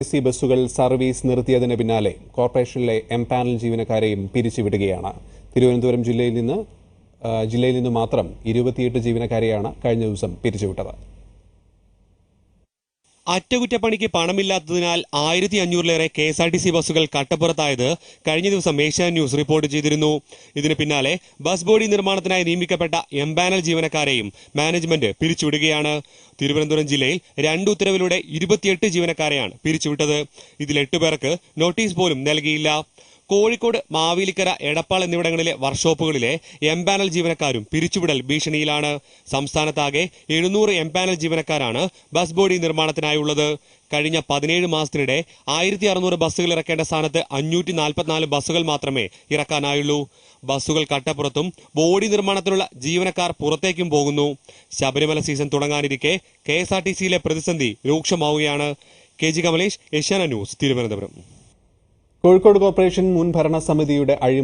C ബസ്സുകൾ service നിർത്തിയതിന് പിന്നാലെ കോർപ്പറേഷനിലെ എംപാനൽ ജീവനക്കാരെയും പിരിച്ചുവിടുകയാണ്. തിരുവനന്തപുരം ജില്ലയിൽ നിന്ന് മാത്രം 28 ജീവനക്കാരെയാണ് കഴിഞ്ഞ ദിവസം പിരിച്ചുവിട്ടത്. അറ്റകുറ്റപ്പണിക്ക് പണമില്ലാത്തതിനാൽ 1500-ലേറെ KSRTC ബസ്സുകൾ കട്ടപ്പുറത്തായത് കഴിഞ്ഞ ദിവസം ഏഷ്യാനെറ്റ് ന്യൂസ് റിപ്പോർട്ട് ചെയ്തിരുന്നു. ഇതിന് പിന്നാലെ ബസ് ബോഡി നിർമ്മാണത്തിനായി നിയമിക്കപ്പെട്ട എംപാനൽ ജീവനക്കാരെയും മാനേജ്മെന്റ് പിരിച്ചുവിടുകയാണ്. തിരുവനന്തപുരം ജില്ലയിൽ 2 ഉത്തരവിലൂടെ 28 ജീവനക്കാരെയാണ് പിരിച്ചുവിട്ടത്. ഇതിൽ 8 പേർക്ക് നോട്ടീസ് പോലും നൽകിയില്ല. കോഴിക്കോട്, മാവേലിക്കര, എടപ്പാൾ എന്നിവിടങ്ങളിലെ വർക്ക്ഷോപ്പുകളിലെ എംപാനൽ ജീവനക്കാരും പിരിച്ചുവിടൽ ഭീഷണിയിലാണ്. സംസ്ഥാനത്താകെ 700 എംപാനൽ ജീവനക്കാരാണ് ബസ് ബോഡി നിർമ്മാണത്തിനായുള്ളത്. കഴിഞ്ഞ 17 മാസത്തിനിടെ 1600 ബസ്സുകൾ ഇറക്കേണ്ട സ്ഥാനത്ത് 544 ബസ്സുകൾ മാത്രമേ ഇറക്കാനായുള്ളൂ. ബസ്സുകൾ കട്ടപ്പുറത്തും ബോഡി നിർമ്മാണത്തിനുള്ള ജീവനക്കാർ പുറത്തേക്കും പോകുന്നു. ശബരിമല സീസൺ തുടങ്ങാനിരിക്കെ KSRTCയിലെ പ്രതിസന്ധി രൂക്ഷമാവുകയാണ്. KG Kamalesh, Asianet news, Thiruvananthapuram. Kozhikode corporation മുൻ ഭരണസമിതിയുടെ